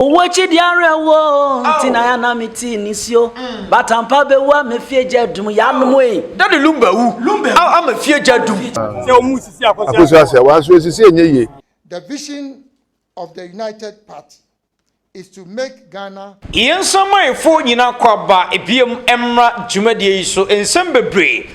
Owachi diare wo tina ya na miti nisio batampa be wa mefie jadum ya no e Daddy lumba wu am mefie jadum se o mu sisi akosia wa so sisi enye ye. The vision of the United Party is to make Ghana Yensamai fo nyina kwaba ebiem emra dwumadie yi so ensem bebre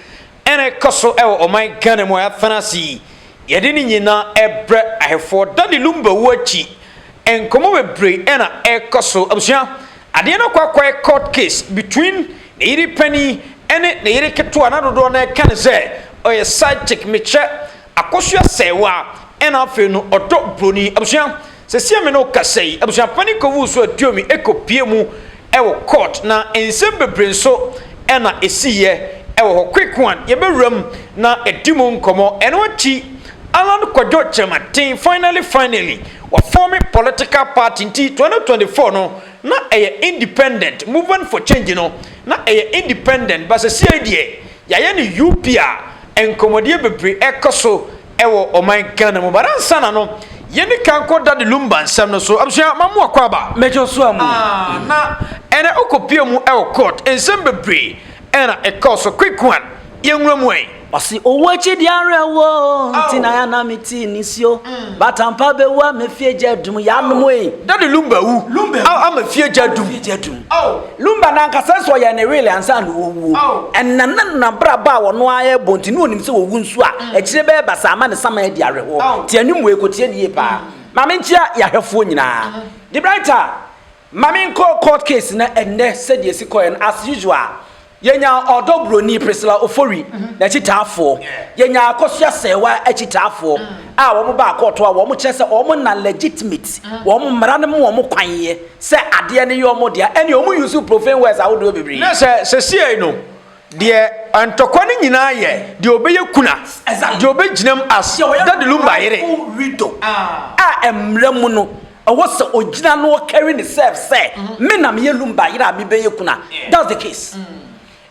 ene koso ewo oman Ghana mo afanasi yede ni nyina ebre ahefo Daddy lumba wu achi enkomo bebre ena ekoso abusia ade no kwakwa court case between the iri penny ene the iri keto na dodo na kan se oye side chick meche akosua sewa ena afi no odo broni abusia se sia me no kasei abusia pani kowu so atuomi ekopie mu ewo court na ensem bebre so ena esiye ewo quick one ye bewram na edimu nkomo eno achi Alan Kyerematen finally wa forming political party in 2024 no na independent movement for change no na independent but se CID ya ni UPA enkomodie bebre ekoso ewo oman Ghana mo baransa na no yeni kanko Daddy lumba nsam no so abusua mamu akwaba mejo so amu na ene okopie mu ewo court ensem bebre ena ekoso quick one yenwura mu en Osi owachi diare wo tina ya na miti nisio batampa be wa mefie jadum ya no e Daddy lumba wu am mefie jadum lumba na nkasa so ya ne really ansa no wu ennan na braba wo no aye bonti no onim se wo wu nsu a ekire be basa ama ne sama diare ho ti anim we ko tie die pa mame ntia ya hwefo nyina the brighter mame nko court case na enne se die sikoyen as usual yenya odobroni Priscilla Ofori na chitafo yenya akosua sewa achitafo a wo ba akoto a wo mo kyerese wo mo na legitimate wo mo mra ne mo wo mo kwanye se ade ne yo mo dia ene wo mo use profane words a wo do bebri na se sie no de antokwa ne nyina ye de obeye kuna de obegyinam as Daddy lumba yere rido a emra mu no wo se ogina no carry the self say me na me lumba yere a me beye kuna that's the case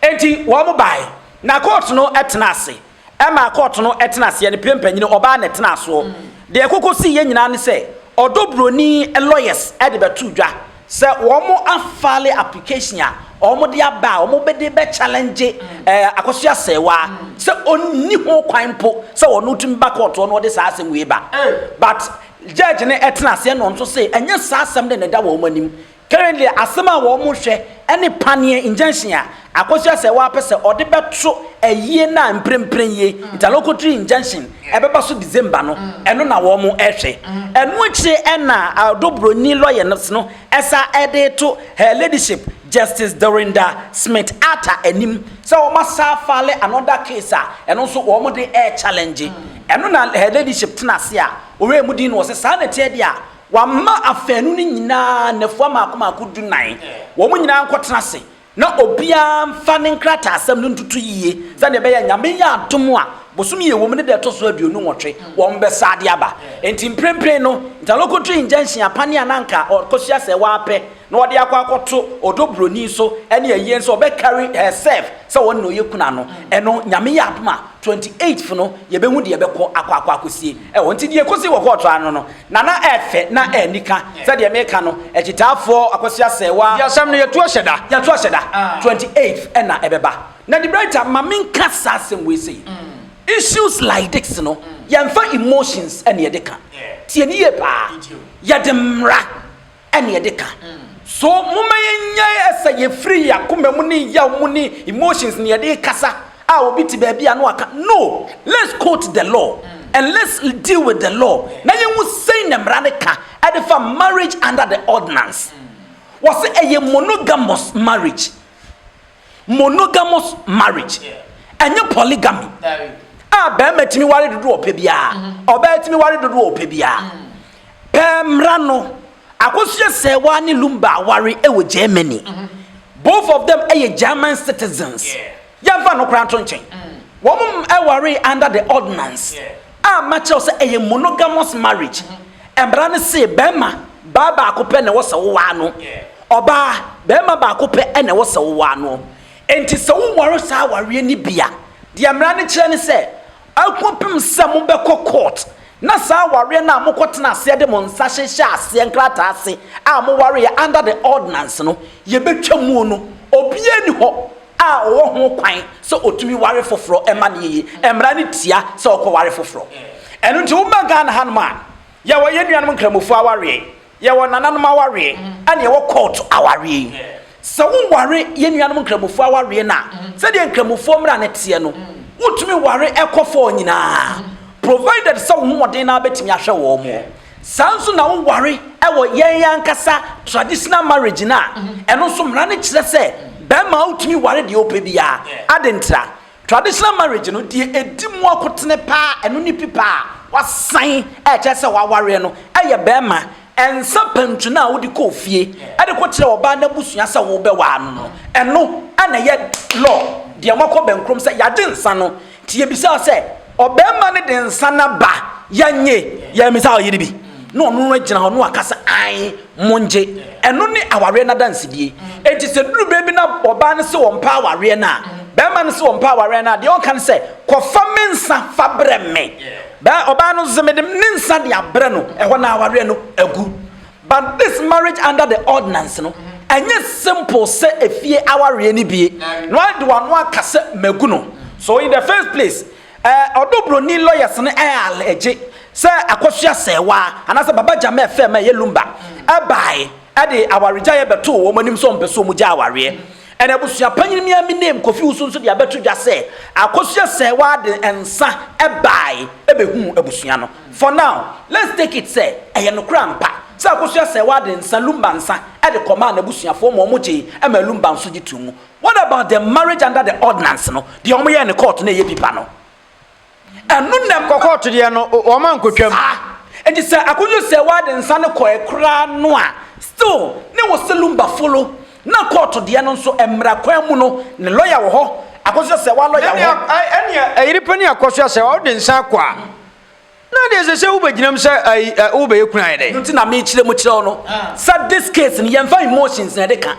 enti wo mo bai na court no etenase ema court no etenase ne pempanyine oba na etenaso de ekokosi ye nyina ne se odobroni lawyers e de betu dwa se wo mo afale application a wo mo de aba wo mo be de be challenge akosua sewa se onni ho kwan po se wo no tum ba court no de sa asem we ba but judge ne etenase no nso se enye sa asem de ne da wo manim currently asema wo mo hwe ene panie injunction a akosua se wa pese ode beto ayie na mprempren ye interlocutory injunction ebeba so December no eno na wo mo ehwe eno akire ena adobroni lawyer no esa ede to her ladyship Justice Dorinda Smith ata anim so wo masa file another case a eno so wo mo de challenge eno na her ladyship tenase a ore mu din no se sa na tie dia wama afanu ni nyina nefo makoma akudunan wo mu nyina nkotenase na obia mfa ne nkrata asem no ntutu yiye za ne be ya nyame ya atom a bosumi ye wo mu ne de toso aduonu nwotwe wo mbe sade aba enti mprempren no interlocutory injunction apane ananka okosua se wa ape na ode akwa akoto odobroni so ene aye so obe carry herself so won no yekuna no eno nyame ya atom a 28th no ye behu de ye beko akwa akosie wonti de ekosi wo court ano no na efe na enika se de meka no ekitafo akosua se wa ya sam no yetu ohyeda 28th ena ebeba na the brighter mamin kasa asem we say issues like this no yemfa emotions ene yedeka tie ni ye pa yedemra ene yedeka so muma yenya esa ye free yakoma mu ni ya mu ni emotions ni yede kasa a obi ti ba bia no aka no let's quote the law and let's deal with the law na yemu say na mraneka adefa marriage under the ordinance was a monogamous marriage and polygamy be metimi ware dodo ope bia oba etimi ware dodo ope bia pemra no akosua se wa ni lumba ware ewo Germany both of them are German citizens yamfa no kran tonchen wo mum ware under the ordinance macho se a monogamous marriage embra ne se bema baba akope ne wo se wo wa no oba bema ba akope ene wo se wo wa no enti se wo ware sa ware ni bia de amra ne kire ne se akopem se mo be court na sa ware na mokotena ase de monsa hyehye ase nkrata ase a mo ware under the ordinance no ye betwa mu no obie ni ho a wo ho kwan so otumi ware foforo ema ne yi emra ne tia so okọ ware foforo enu nti wo maga na hanma ya wo ye nuanom nkramofu aware ya wo nananom aware ane ye wo court aware so wo ware ye nuanom nkramofu aware na se de nkramofu mra ne tie no wotumi ware ekofo nyina provided so modern na betimi ahwe wo mo sanso na wo ware ewo yen yankasa traditional marriage na eno so mra ne kire se be ma utumi ware de opebia adentra traditional marriage no de edimu akotene pa eno ni pipa wasan e kire se wa ware no eye be ma ensa pantu na wo de kofie ade ko kire oba na busua se wo be wa no eno ana ye law de makọ benkrom se yade nsa no tie bisa se obema ne de nsa na ba yanye ya misa oyiri bi no no agina ho no akasa an monje eno ne aware na dance die enti se duru bebi na oba ne se wompa aware na bema ne se wompa aware na de on kan se kofa mensa fabre me ba oba no zemede mensa de abre no eho na aware no agu but this marriage under the ordinance no enye simple say efie aware ni bie no ade wano akase magu so in the first place odobroni lawyers ne allege say akosua sewa anase baba jama fm yelumba abai ade awareja ye beto wo manim so mpeso mu ja aware ene abusua panyin mi ami name kofi usunso de abeto dwa say akosua sewa de ensa abai ebehu abusua no for now let's take it say eye no krampa sa akosua sewa de ensa lumba nsa ade command abusua fo mo moje ema lumba nso gitumu. What about the marriage under the ordinance no de omo ye ne court na ye pipa no enu nem court de no o man kotwam enti se akosua sewa de ensa ne ko ekra no a still ne wo selumba follow na court de no nso emra kwan mu no ne lawyer wo ho akosua sewa lawyer ho enia ayiripani akosua sewa o de nsa kwa na de se ubeginam se ube yekuna ide nti na me kire mu kire no sa this case ni yemfa emotions na de ka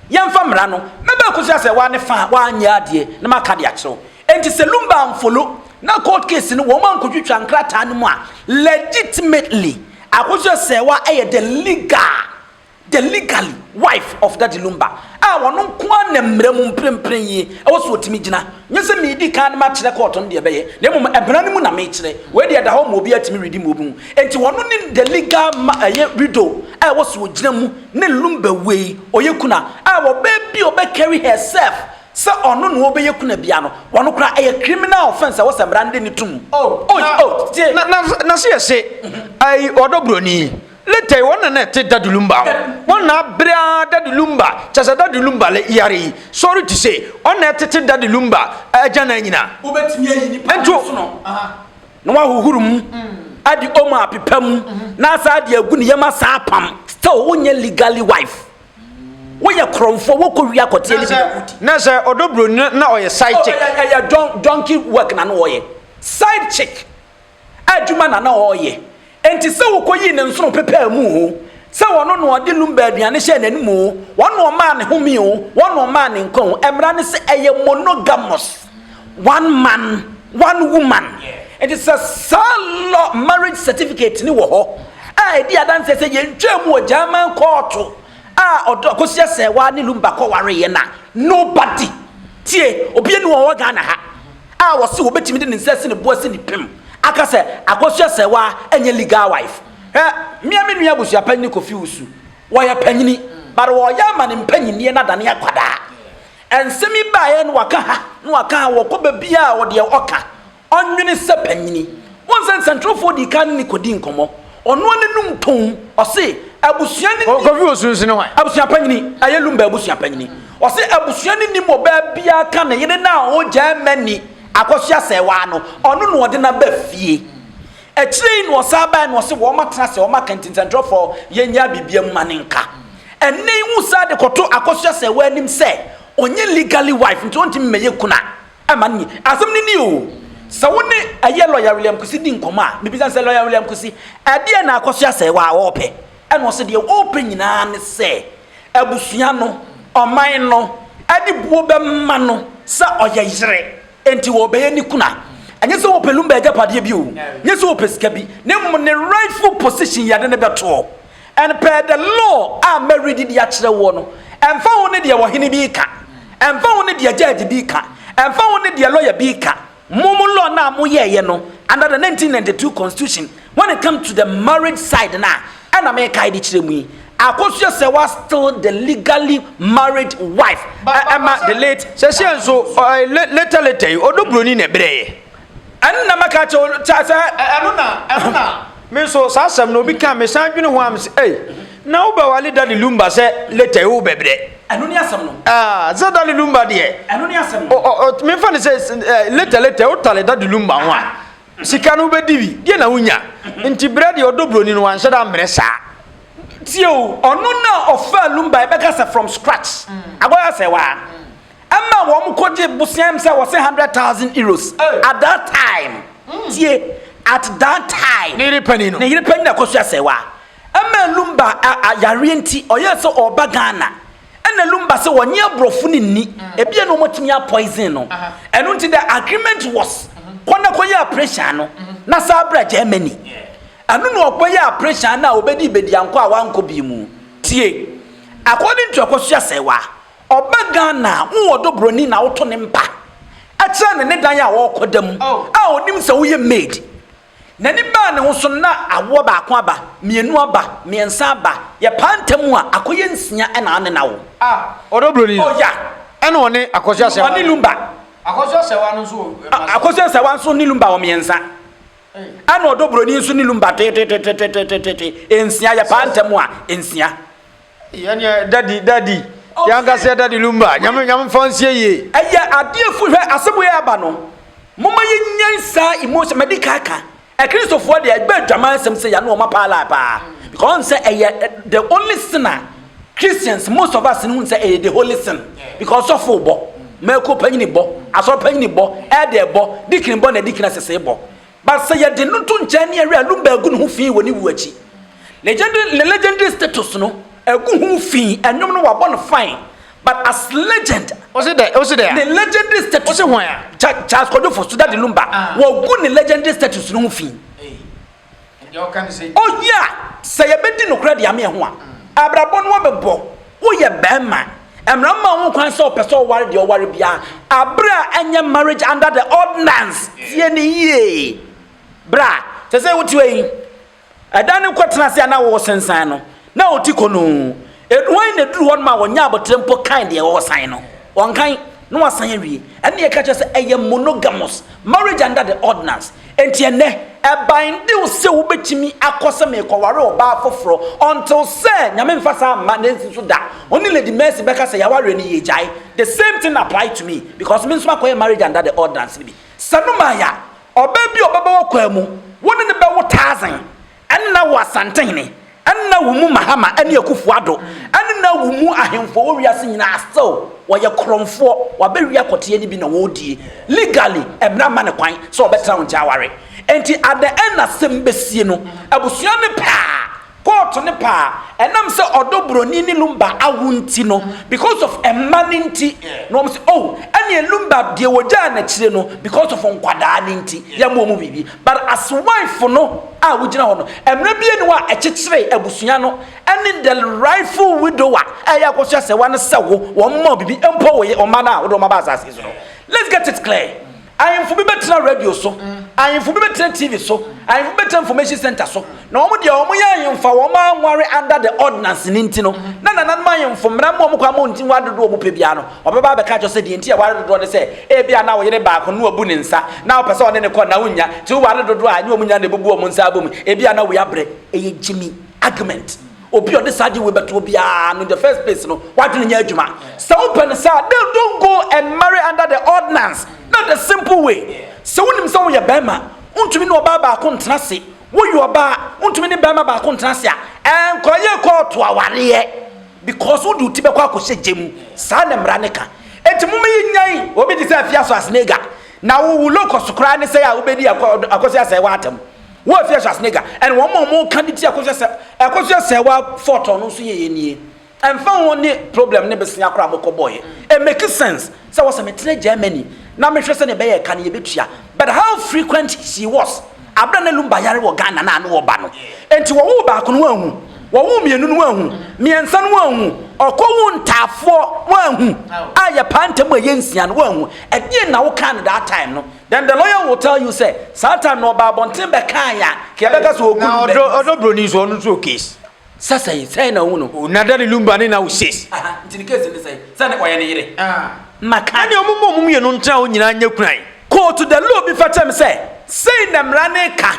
yemfa mra no mebe akosua sewa ne fa wa anya ade na maka de akiro enti se lumba amfolo na court case ni wo man kotwitwa nkrata no mu a legitimately akosua sewa the legally wife of that lumba wono nko na mrem mprempren yi wo so otimi gina nyese me di kan ma kire court no de beye na mum ebran mu na me kire we de da ho mo bi atimi redi mo bu enti wono ni the legal widow wo so gina mu ne lumba we oyekuna wo baby obe carry herself so ono no obe yekuna bia no wono kra criminal offense wo sembrande ni tum na se ai odobroni lete wona na te dadulumba wona bra dadulumba chasa dadulumba le yari sorry to say ona te dadulumba ajana nyina obetimi ayi ni pa so no wa huhurum adi oma apepam na sa adi agu ne yema sa pam still wonye legally wife woye kromfo wokowia kote eli bigudi na say odobro na oye side chick donkey work na no oye side chick aduma na oye enti se wo koyi ne nso pepa mu ho se wono no ode lumba aduane hye nani mu wono ma ne homi o wono ma ne nkon emra ne se eye monogamous one man one woman it is a solo marriage certificate ni wo ho di adanse se ye ntwam wo German court odo kosia se wa ne lumba ko ware ye na nobody tie obi ni wo Ghana ha wo se wo betimi de ne nsase ne boase ne pem akase akosua sewa enye legal wife miami nua busua panyi kofi usu wo ya panyini but wo ya ma ne panyini na dane akwada ensemi baaye no waka ha wo ko babia wo de oka onwene se panyini won central for di kan ni kodi nkomo ono ne num ton o se abusua ni kofi usu ne hwan abusua panyini ayelumba abusua panyini o se abusua ni mo babia ka ne yene na o Germany akosua sewa no ono no ode na ba fie ekire no osaba no se wo matena se wo makantin central for yenya bibia manenka enne hu sa de koto akosua sewa anim se onye legally wife nti onti meye kuna amani asem ni o sa woni aye lawyer William Kusi di nkoma bibisa se lawyer William Kusi ade na akosua sewa wo pe eno se de open nyina ne se abusua no oman no ade buo be ma no sa oye yire enti wo be ni kuna anya so open lumba eja pade bi o nya so opesika bi na mum ne rightful position ya de ne beto and per the law a married di a kire wo no emfa wo ne de wo hene bi ka emfa wo ne de judge bi ka emfa wo ne de lawyer bi ka mum law na mo ye no under the 1992 constitution when it comes to the marriage side na and America di kire mu yi Akosua se was still the legally married wife. The late. So later. Odobroni ne breye. Anu na maka cho anu na. Me so sasam no bi kan me sanjune ho am se na wo ba wale dali lumba se later wo bebre. Anu ni asam no. Za dali lumba de. Anu ni asam no. O me fa ne se later wo tale dali lumba ho a. Sika no be dibi. Die na hunya. Nti brede odobroni no wan sheda mre sa. Tio onu na ofa lumba ebeka from scratch agoya se wa amma wo mkoje busiam se was 100,000 euros at that time tie at that time ne repani na kosua se wa amma lumba yare nti oye se oba Ghana ena lumba se wonye brofu ni ebia no motumi a poison no enu nti the agreement was kona koye pressure no na sabra Germany anu no oboya pressure na obedi bedianko a wanko bi mu tie according to akosua sewa oba Ghana nwodo broni na woto ne mpa acha ne dan ya wo kodam a onim se wo ye maid na ni ba ne ho so na awo ba ko aba mienu aba miensa aba ye pantam a akoye nsia na ane na wo odo broni oh ya ene one akosua sewa oni lumba akosua sewa no so akosua sewa so ni lumba wo miensa ano odobroni nso ni lumba ensia ya pantamu a ensia yani daddy yanga se daddy lumba nyam fansie ye aya adiefu hwe asebo ya aba no moma yenyansa emotion medical ka e Christopher de agba dwaman sem se ya no ma pa la pa because say the only sinner Christians most of us know say the holy sin because of bo meko panyini bo aso panyini bo e de bo dikin bo na dikin asese bo but say you did not turn near a lumba gun who fee when you watch legendary status no a gun who fee and no one born fine but as legend was it there the legendary status where Charles Kodo for Sudan the lumba well good legendary status no fee oh yeah say a bed no credit yammy one abrabon wabbo oh yeah bema and Rama won't cancel person worry your worry bia abra and your marriage under the ordinance ye bra te say what way adane kwatena se na wo sensan no na otiko no eduan na duru won ma wonya abotrempo kind de wo san no won kan no wasan awie ene ye ka che say eye monogamous marriage under the ordinance enti ene e bind you se wo betimi akose me kware oba foforo until say nyame mfasa ma na nsi so da only lady mercy beka say ya ware ni ye jai the same thing apply to me because me nso akoye marriage under the ordinance bi sanuma ya oba bi obaba wakwa mu woni ne be wo 1000 enna wo asantene enna wo mu mahama ene akufu ado enna wo mu ahemfo wo wiase nyina still wo ye kromfo wa be wi akote ni bi na wo die legally emra ma ne kwan so obetra wo nja ware enti at the end asem besie no abusua ne pa court ne pa enam se odobroni ni lumba awunti no because of emaninti no am say oh ene lumba de woja na kire no because of nkwada ninti ya mo mu bibi but as wife no a wugina ho no emra bie ni wa ekekere abusua no ene the rightful widower ya kwosua se wan se wo mo bibi empo wo ye o ma na wo do ma ba asase so no let's get it clear I am for be better radio so I am for be better TV so I am for better information center so na omo de omo ya yemfa wo ma nware under the ordinance ninti no na ma yemfo mra mo kwa mo nti wadodo omo pe bia no obeba be ka cho se de nti ya wadodo ne se e bia na wo yere ba ko no obu ne nsa na opese one ne ko na wonya ti wo wadodo a nyi omunya ne bebu omo nsa abom e bia na wo ya bre e ye jimi argument obi ode saje we beto bia no the first place no wadene nya adwuma so open sa don't go and marry under the ordinance not the simple way so wonim so ye bema untumi no ba ba ko ntena se wo yo ba untumi ne bema ba ko ntena se a enkoye ko to aware because wo du tibe kwa ko hyegem sa na mra ne ka entimu me nyan obi di se afia so asnega na wo lokos kra ne se ya obedi akosi ase wa atam wo afia so asnega and one more candidate akosi ase wa photo no so ye nie emfa won ne problem ne besia kra moko boy e make sense say was me tene Germany na me hwɛ sɛ ne bɛyɛ ka ne yɛbɛtua but how frequent she was abra na lumba yare wɔ Ghana na no wɔ ba no enti wɔ wo ba ko no anhu wɔ wo mienu no anhu miensa no anhu ɔkɔwo ntafo anhu ayɛ pantem a yɛnsia no anhu ɛde na wo kan that time no then the lawyer will tell you say satan no ba bonten be kan ya ke be ka so ogu na odo broni so no to case say na wu no na dade lumba ni na wo says nti case ni say na oye ne yire maka ani omummo mumye no ntra wo nyina nya kuran court the law bi fatem say na mra ne ka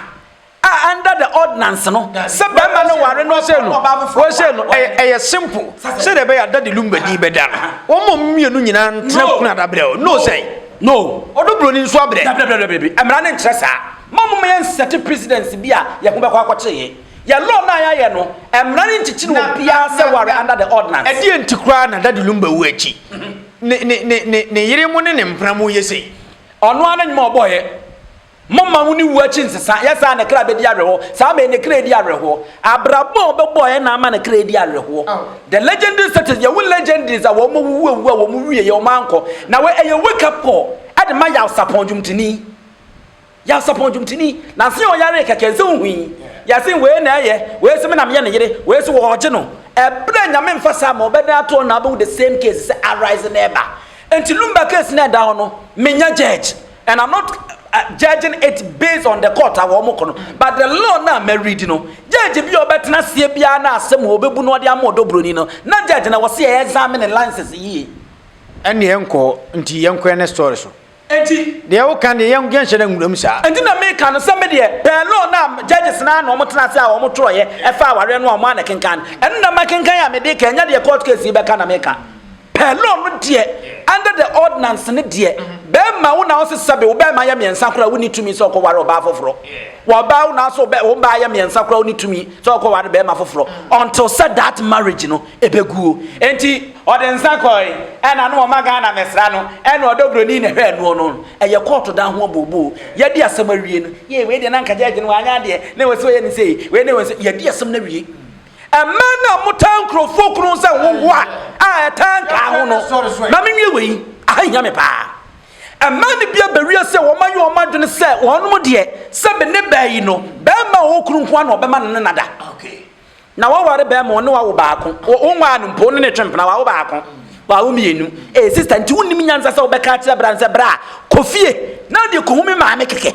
under the ordinance no se be ma no ware no say no wo say no e simple say de be ya dade lumba di be da wo mumye no nyina ntra kuna da bre no say no odo broni nso abre baby amra ne nkyerɛ saa mamu me set presidents bi a ye ko be kwa kwakye ye law na ya no amra ne nkyekyi no bia se ware under the ordinance e die ntikura na dade lumba wu achi ne yire mu ne mpramu yesi ono ana nyima oboye mama mu ni wu achi nsesa yesa na kra be di areho sa me ne kra di areho abrabo obeboye na ama na kra di areho the legendary status ye wu legendaries a wo mu wu a wo mu wie ye o manko na we ye wake up call ade ma ya saponjumtini na se o yare keke se hui ya se we na ye we se me na me ne yire we se wo oje no ebra nyame mfasa ma obeda to na abu the same case say arise never enti lumba case na da no menya judge and I'm not judging it based on the court but the law na me read no judge bi obetena sie bia na asem obebu no de amodo broni no na judge na wo se examine license yi ene enko nti yenko ene story so enti de wo kan de yen hye na nguram sa enti na me kan se me de the law na judges na no motena se a wo motoroye e fa aware no mo anakenkan ene na makenkan ya me de ka nya de court case be ka na me ka law no de under the ordinance ne de be ma wo na wo sesa be wo be ma ya miensa kora wo ni tumi so ko ware oba foforo wo ba wo na so be wo ba ya miensa kora wo ni tumi so ko ware be ma foforo until said that marriage no ebeguo enti odensa koi e na no ma ga na mesra no e na odobroni ne hwe no eye court da ho bobo ye de asem awie no ye we de na nka judge no anya de na we so ye ni sei we ne we ye de asem na wie amana mutan krofo se wo a tanka ho no na menwe we ahanya me pa amana bia bawie se wo man yo madwene se wonom de se be ne bayi no be ma wo kru nko na obema ne nada okay na wo ware be ma ne wa wo baako wo nwa no mpo ne twempena wa wo baako wa wo mienu sister nti wonim nyanza se wo be ka kire branze bra kofie na de ko humi ma me keke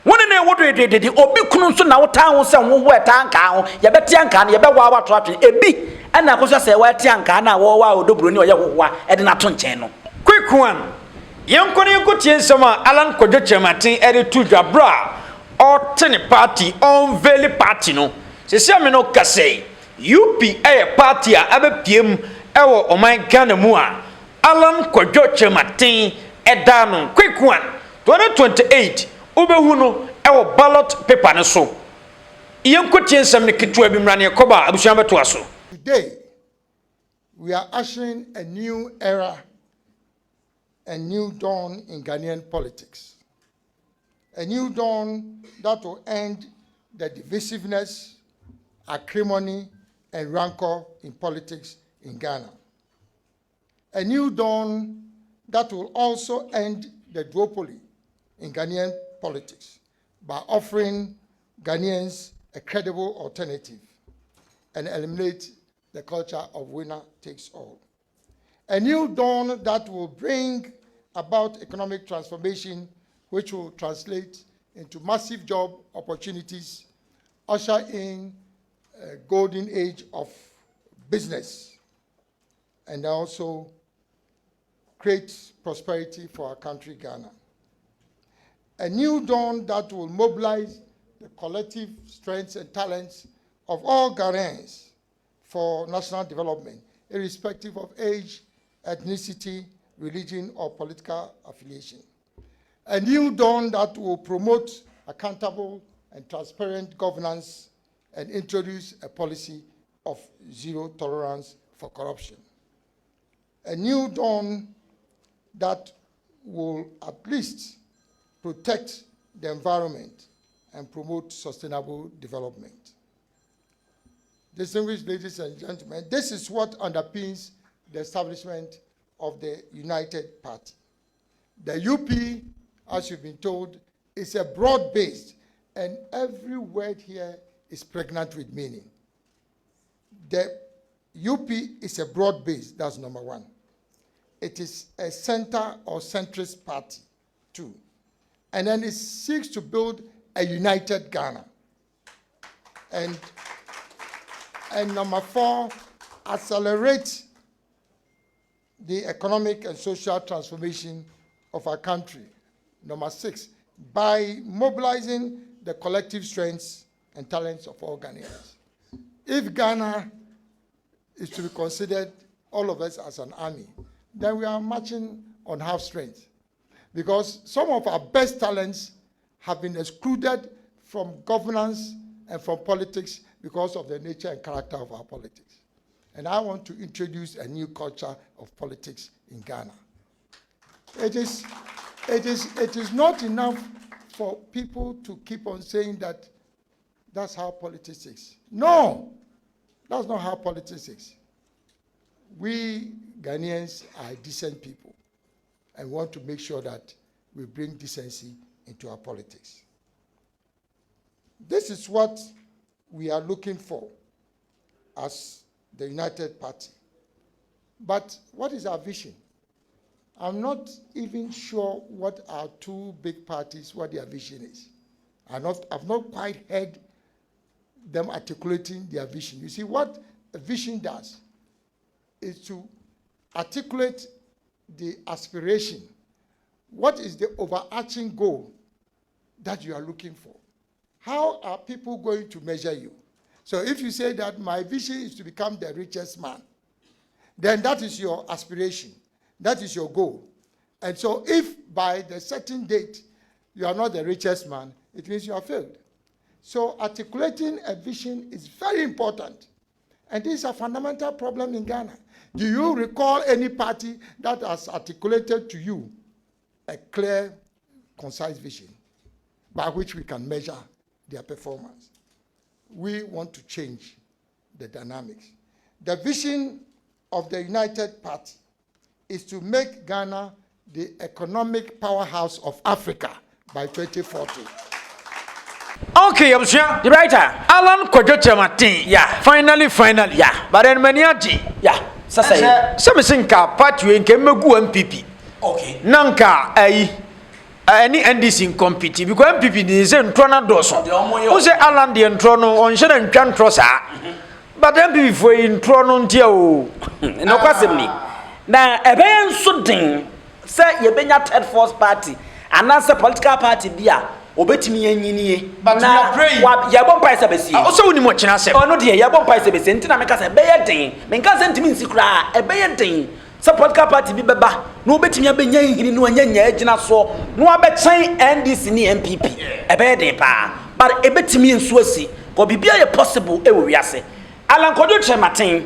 woni ne wodo edede obi kunu nso na wotan ho se wo wo etanka ho ye beti anka na ye be wa wa to atwe ebi ana akoso se wa eti anka na wo wa odobroni oye howa e de na to nchen no quick one yenko ne ko tie nsema Alan Kyerematen ere to dwabra o tene party on veli party no se se me no kase UP party a abepiem ewo oman Ghana mu a Alan Kyerematen eda no quick one 2028 ubehu no ewo ballot paper ne so yenko tie nsem ne ketwa bi mra ne koba abusuan beto aso. Today we are ushering a new era, a new dawn in Ghanaian politics. A new dawn that will end the divisiveness, acrimony, and rancor in politics in Ghana. A new dawn that will also end the duopoly in Ghanaian politics by offering Ghanaians a credible alternative and eliminate the culture of winner takes all. A new dawn that will bring about economic transformation, which will translate into massive job opportunities, usher in a golden age of business, and also create prosperity for our country, Ghana. A new dawn that will mobilize the collective strengths and talents of all Ghanaians for national development, irrespective of age, ethnicity, religion, or political affiliation. A new dawn that will promote accountable and transparent governance and introduce a policy of zero tolerance for corruption. A new dawn that will at least protect the environment and promote sustainable development. Distinguished ladies and gentlemen, this is what underpins the establishment of the United Party. The UP, as you've been told, is a broad-based, and every word here is pregnant with meaning. The UP is a broad base, that's number one. It is a center or centrist party, two. And then it seeks to build a united Ghana. And number four, accelerate the economic and social transformation of our country. Number six, by mobilizing the collective strengths and talents of all Ghanaians. If Ghana is to be considered, all of us as an army, then we are marching on half strength. Because some of our best talents have been excluded from governance and from politics because of the nature and character of our politics. And I want to introduce a new culture of politics in Ghana. It is not enough for people to keep on saying that that's how politics is. No, that's not how politics is. We Ghanaians are decent people and want to make sure that we bring decency into our politics. This is what we are looking for as the United Party. But what is our vision? I'm not even sure what our two big parties, what their vision is. I've not quite heard them articulating their vision. You see, what a vision does is to articulate the aspiration. What is the overarching goal that you are looking for? How are people going to measure you? So if you say that my vision is to become the richest man, then that is your aspiration. That is your goal. And so if by the certain date you are not the richest man, it means you have failed. So articulating a vision is very important. And this is a fundamental problem in Ghana. Do you recall any party that has articulated to you a clear, concise vision by which we can measure their performance? We want to change the dynamics. The vision of the United Party is to make Ghana the economic powerhouse of Africa by 2040. Okay, Yabusha. The writer. Alan Kyerematen. Yeah. Finally. Yeah. But then many aji. Yeah. Sasa. Semisinka party we nke megu MPP. Okay. Nanka any NDC compete because MPP ni se ntro na doso. O se Alan de ntro no on hye na ntwa ntro sa. But MPP for ntro no ntia o. No kwasem ni. Na ebe nso den se ye benya third force party anasa political party bia obetimi yanyinie na ya bompa isabesi o se woni mo kina se ono de ya bompa isabesi ntina meka se beye den menka se ntimi nsi kura ebeye den se political party bi beba na obetimi abenya hiri no anyanya agina so no abechen NDC ni MPP ebeye den pa but ebetimi nso asi ko bibia ye possible e wo wiase Alan Kyerematen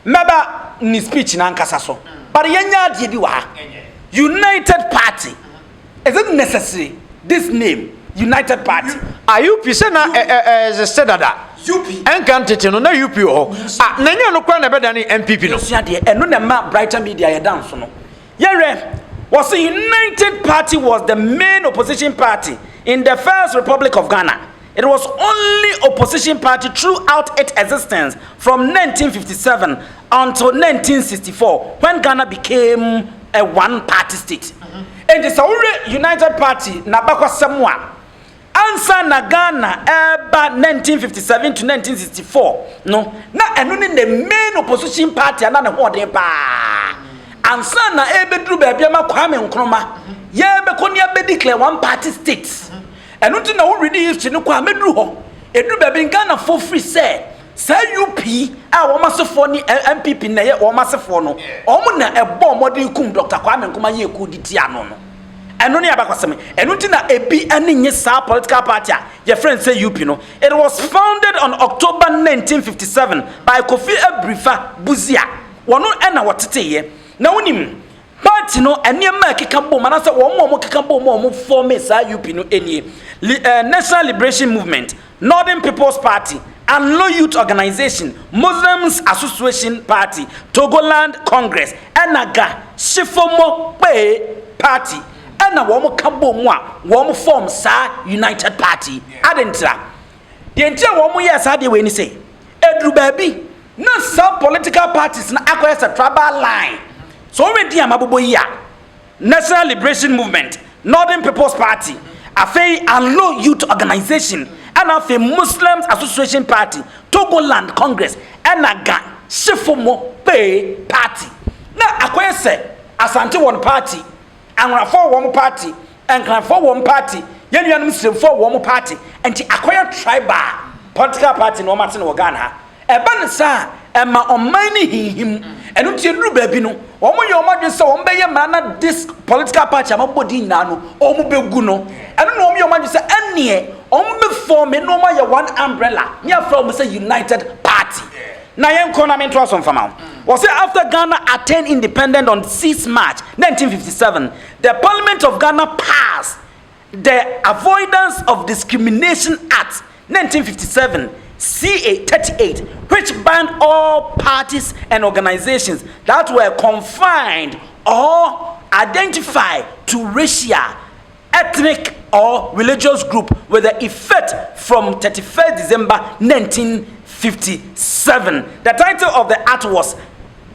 meba ni speech na nkasa so but yenya de bi wa United Party. Is it necessary? This name, United Party. Are you pisena as a sedada? UP. Enkantete no na UP ho. Ah, nanya no kwa na beda ni MPP no. So de eno na ma brighter media ye dance no. Yere was the United Party was the main opposition party in the First Republic of Ghana. It was only opposition party throughout its existence from 1957 until 1964 when Ghana became a one-party state. And the Saudi United Party na bakwa semwa ansa na Ghana eba 1957 to 1964 no na eno ni the main opposition party ana na ho den pa ansa na ebedru ba bia Kwame Nkrumah ye be ko ne be declare one party state eno ti na wo ready history no Kwame dru ho edru ba bi Ghana for free say UP a wo masefo ni MPP na ye wo masefo no omo na ebo modern kum Dr. Kwame Nkrumah ye ku diti ano no eno ne abakwasem eno ti na ebi anenye sa political party a your friend say UP no. It was founded on October 1957 by Kofi Abrifa Buzia wono ena woteteye na wonim party no enema kekabo manase wo mo kekabo mo form sa UP no enie National Liberation Movement, Northern People's Party, and Law Youth Organization, Muslims Association Party, Togoland Congress, Enaga, Shifomo Party, ɛna wɔn ka bɔ mu a wɔn form saa united party adentra deɛ ntia wɔn yɛ saa deɛ wɔ ni sɛ eduru baabi na some political parties na akɔyɛ sɛ tribal line so wɔn di amabobo yi a National Liberation Movement, Northern People's Party, afei Anlo Youth Organization, and afei Muslims Association Party, Togoland Congress, and Aga Shifomo Pay Party. Na akɔyɛ sɛ Asante one party, Angrafo one party, and Angrafo one party, Yenuanum Srimfo one party, and the akɔyɛ tribal political party no matter no Ghana. Eba sa ema omani hihim enu tie duru baabi no omo ye omadwe se omo beye mana this political party amabodi na no omo begu no enu no omo ye omadwe se ene omo be form no omo ye one umbrella me afra omo say united party na yen kona me to asom fama was say after Ghana attained independence on 6 March 1957 the Parliament of Ghana passed the Avoidance of Discrimination Act 1957 CA 38, which banned all parties and organizations that were confined or identified to racial, ethnic, or religious group with the effect from 31st December 1957. The title of the act was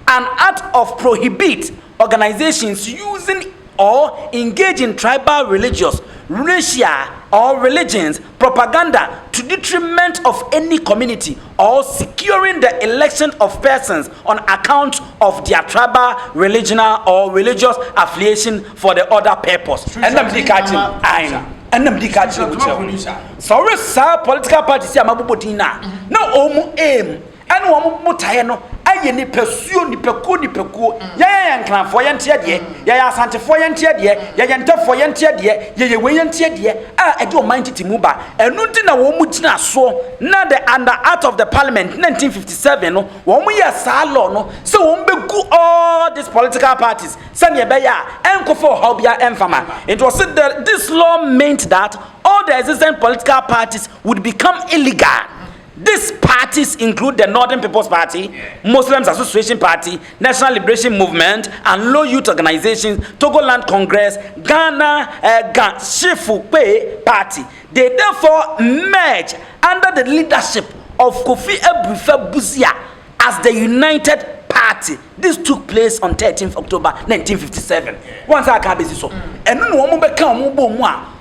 An Act of Prohibit Organizations Using or Engage in Tribal, Religious, Racial, or religions propaganda to detriment of any community or securing the election of persons on account of their tribal, regional, or religious affiliation for the other purpose. And I'm sorry, sir, political parties are mabubotina. No, omu aim. And one mutayeno, I ni pursue ni peku, ya clan for yantia de, ya Santa for yantia de, ya yanta for yantia de, ya wayantia de, I don't mind it muba, and nothing a womutina so, not the under act of the Parliament 1957, no, 1 year salo, no, so won't be good all these political parties, Sanya Baya, and Kofo Hobia and Fama. It was said that this law meant that all the existing political parties would become illegal. These parties include the Northern People's Party, Muslims Association Party, National Liberation Movement, and Low Youth Organizations, Togoland Congress, Ghana Shifu Party. They therefore merge under the leadership of Kofi Ebrife Busia as the United Party. This took place on 13th October 1957. Once I can be so. And no one become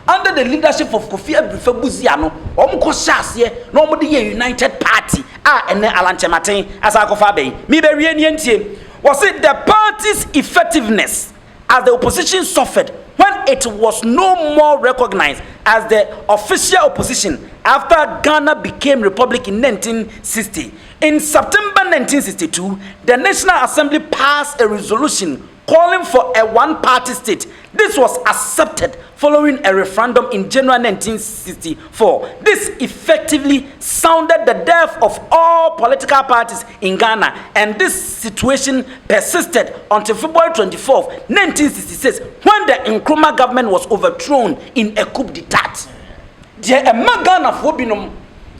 under the leadership of Kofi Ebrife Busia no omko hyase no omde ye United Party ene Alan Kyerematen as akofa be me be wie ne ntie was it the party's effectiveness as the opposition suffered when it was no more recognized as the official opposition after Ghana became republic in 1960. In September 1962, the National Assembly passed a resolution calling for a one-party state. This was accepted following a referendum in January 1964. This effectively sounded the death of all political parties in Ghana, and this situation persisted until February 24, 1966, when the Nkrumah government was overthrown in a coup d'etat. The Ghana for binum,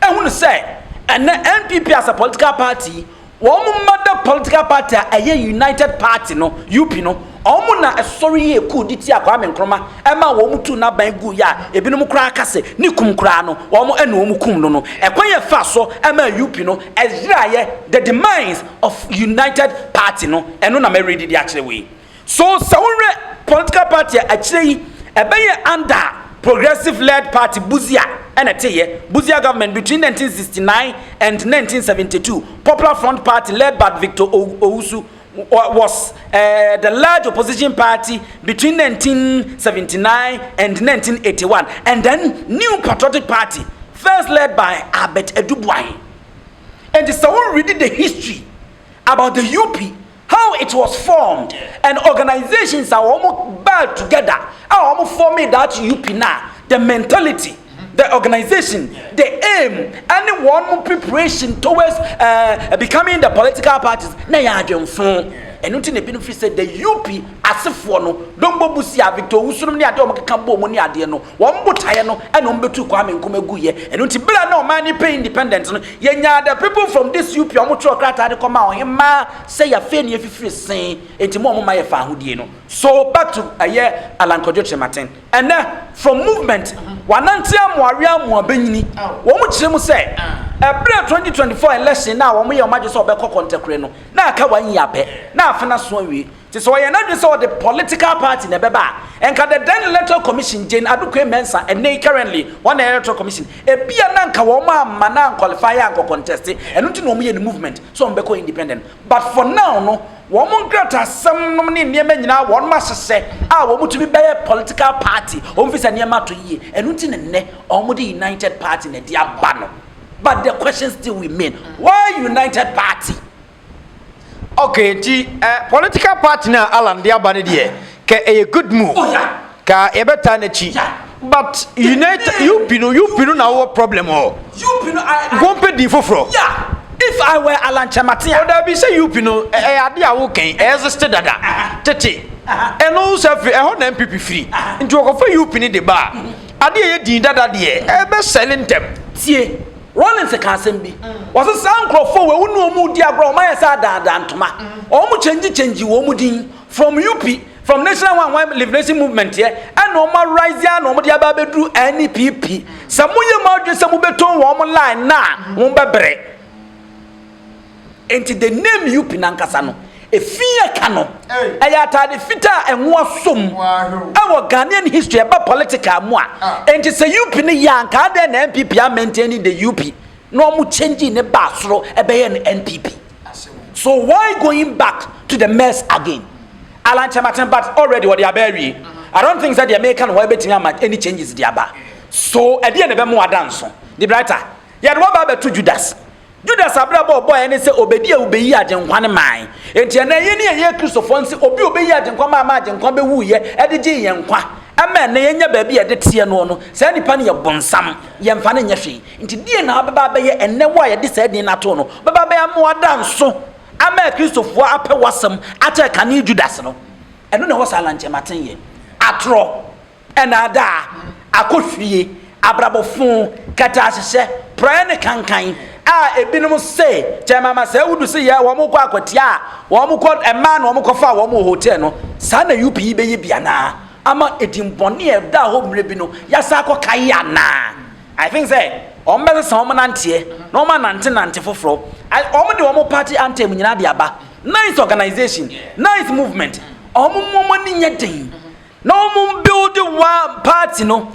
I want to say, and the NPP as a political party, one mother political party, a United Party, no, UP, no, omuna a sorry coup d'etat, Kwame Nkrumah, Emma Womutu na bangu ya, ebinum krakase, nikum krano, womo enomukum no, a quaya faso, Emma UP, no, as the demise of United Party, no, and no, I read it actually way. So, Saure political party, actually, a bayer under progressive-led party Busia and a Busia government between 1969 and 1972. Popular Front Party led by Victor Owusu was the large opposition party between 1979 and 1981. And then New Patriotic Party, first led by Albert Edubwai. And someone reading the history about the UP, how it was formed, and organizations are almost bound together. How almost forming that UP now, the mentality, the organization, the aim, and one more preparation towards becoming the political parties. enu ti na bi no fi say the UP asefo no dombo busia Victor Usunum ne ade o mkeka bo mu ne ade no wo mbotaye no ene o mbetu kwa me nkoma guye enu ti bra na o man ni pay independent no yenya the people from this UP o mo tro krata de koma o hema say ya fe ne afifiri sen enti mo ma ye fa ahodie no. So back to Alan Kyerematen and from movement wanante amoare amoabanyini wo mo kire mu say April 2024 election na wo mo ye o maje so obekọ kontekre no na aka wan yi ape na afena so awie ti so ye na dwe so the political party na beba enka the then electoral commission Jane Adukwe Mensa and currently one electoral commission e bia na nka wo ma ma na qualify anko contest enu ti no mo ye the movement so mbeko independent but for now no wo mo grata sam no ne niema nyina wo ma sese a wo mutumi be political party o mfisa niema to yie enu ti ne o mo the united party na dia ba no. But the question still remain. Why United Party? Okay, political party now Alan dia bani die. Ke a good move. Oh yeah. Ka ebeta na chi. But United you pino na what problem oh. You pino I Gompe di foforo. Yeah. If I were Alan Kyerematen, o da bi say you pino ade a wo kan exist dada. Tete. Eno so fi ho na MPP free. Nti o ko fa you pini de ba. Ade ye din dada de e be selling them. Tie Rollins can be. Was a sound crop for we no mu dia bro my sa da ntoma. O mu change wo mu din from UP from National One Liberation Movement here and no more rise ya no mo dia ba bedru NPP. Samuye ma dwe samu beton wo mo line na mo bebre. Enti the name UP nankasa no efia ka no ayata de fita enwo som awo Ghanaian history about political mu a enti se UP ne yanka de na NPP a maintain the UP no mu change ne ba soro ebe ne NPP. So why going back to the mess again? Alan Kyerematen but already what they are bury. I don't think that the American will betting any changes the aba. So at the end of them more dance the brighter ya do ba to Judas abrabo boy and say obedi obeyi agenkwa ne man enti na ye ne ye Christopher nse obi obeyi agenkwa ma agenkwa be wu ye e de je ye nkwa ama na ye nya ba bi e de tie no say nipa ne ye bonsam ye mfa ne nya hwe enti die na baba ba ye enne wo ye de say din na to no baba ba ya mo adanso ama Christopher ape wasam ata ka ne Judas no eno na ho Alan Kyerematen ye atro enada akohwie abrabofun kata ahye prayer ne kankan ebinum say chemama say wudu say ya wo mo kwa kwatia wo mo ko ema na wo mo ko fa wo mo hotel no sa na UP be ye bia na ama edimbone e da ho mre bi no ya sa ko kai ya na I think say o mbese sa o mo nante no ma nante foforo o mo de wo mo party anthem nyina de aba nice organization nice movement o mo ni nya den no mo build one party no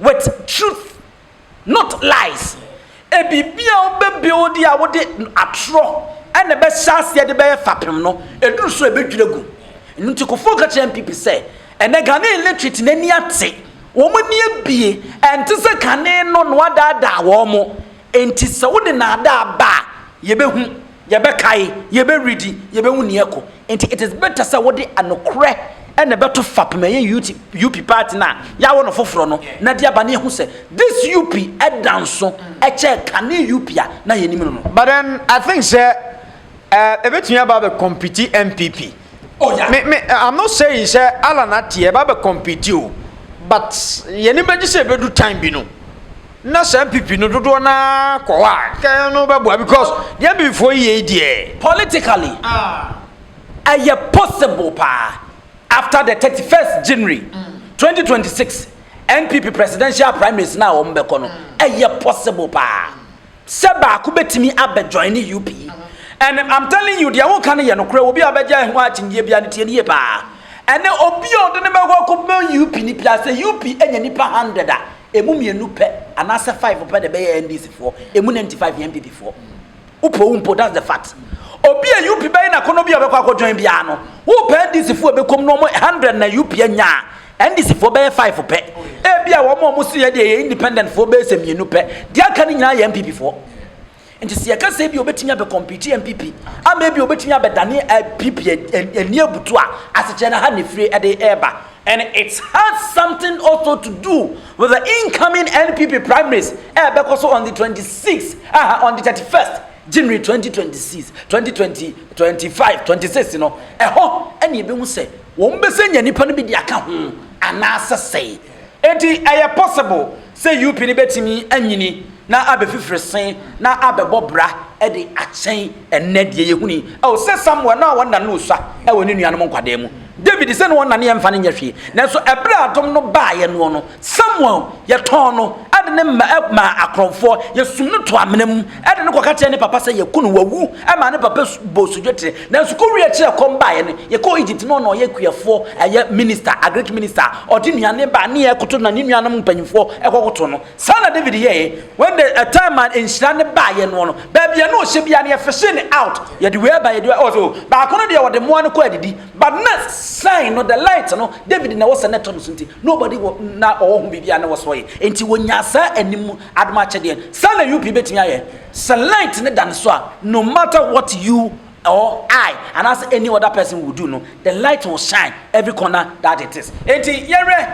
with truth not lies ebibia obebuild ya wode atro ene be hyase de be fapem no eduru so ebedwiregu nti kofo ka MPP say ene Ghana electric nani ate wo mo ni ebie ente se kane no no adada wo mo enti se wode na ada ba yebehu yebekai yeberidi yebehu ne eko enti it is better say wode anokre ene beto fapem ye UP party na ya wo no foforo no na dia ba ne hu se this UP edanso e che kane UP a na ye nim no. But then I think say ebetunya ba be compete MPP. Oh yeah. I'm not saying say Alan atie ba be compete o but ye ni beji say bedu time bi no na say MPP no dodo na ko wa kan no be boa because there before ye die politically aye possible pa after the 31st January 2026 NPP presidential primaries now ombeko no aye possible pa seba ku betimi abe join UP and I'm telling you the won kan ye no kure obi abeja ho achinye bia ne tie ne pa and obi odo ne be ko UP ni pia say UP enya nipa 100 a emu mienu pe anase 5 pe de be NDC for emu 95 MPP for upo that's the fact. Obi a UP be na kono bi obekwa akwojoin bia no wo pe NDC fo bekom no 100 na UP anya NDC fo be 5 pe e bia wo mo si ye de independent fo be se mienu pe dia aka ni nyina ye MPP fo enti se aka se bi obetimi abe compete MPP ama bi obetimi abe dane PP eni abutu a aseche na ha ne free e de eba and it has something also to do with the incoming NPP primaries bekoso on the 26th on the 31st January 2026 2025 26 no eho ene be hu se wo mbese nya nipa no bi di aka ho anasa sei enti eye possible say UP ni betimi anyini na abefifre sen na abebobra e de achen enne de yehuni o se Samuel na wona no usua e woni nuanom nkwade mu David se no wona ne yemfa ne nyahwe na so ebra atom no baaye no Samuel ye ton no ade ne ma akromfo ye sum no to amenam ade ne kokate ne papa se ye kunu wawu e ma ne papa bosudwete na so ko wi kire kom baaye ne ye ko Egypt no no ye kuafo eye minister agric minister odi nuane ba ne ye koto na ne nuanom mpanyimfo e kokoto no sana David ye when the time man enhyira ne baaye no ba bia no hye bia ne ye fishing out ye de we ba ye de also ba kono de wo de mo ne ko adidi but next sign no the light no David na was na ton sunti nobody na ohun bibia na was so ye enti wonyasa anim adma chede sana UP betimi aye so light ne dan so no matter what you or I and as any other person will do no the light will shine every corner that it is enti yenre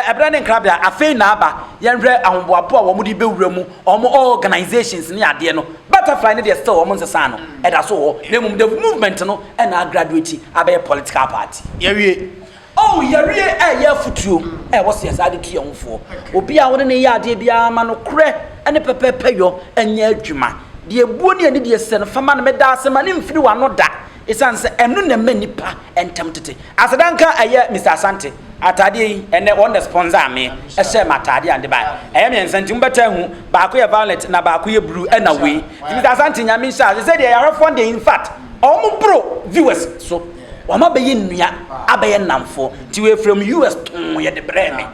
ebrane nkrabia afei na aba yenre ahomboapo a wo mu di bewura mu omo organizations ne ade no butterfly ne dey still omo nsesa no e da so ho na mum the movement no e na graduate abe political party yewie oh yewie ye futuo wo se yasa de tu yemfo obi a woni ne ye ade bia ma no kre ene pepepe yo enya adwuma de ebuo ne ani de sen fama na meda asema ne mfiri wa no da esanse enu na manipa entemtete asadanka aye Mr. Asante atade ene on the sponsor me e share matade ande ba aye me nsanti mbeta hu ba ko ye violet na ba ko ye blue na we Mr. Asante nyame sha se de ya refund in fact omo bro viewers so wama be ye nnua abaye namfo ti we from US ye de breme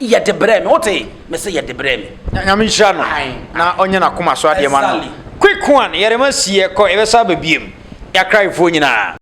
ye de breme ote me se ye de breme nyame sha no na onye na koma so ade ma no quick one yerema sie ko e be sa ba biem ya cry fo nyina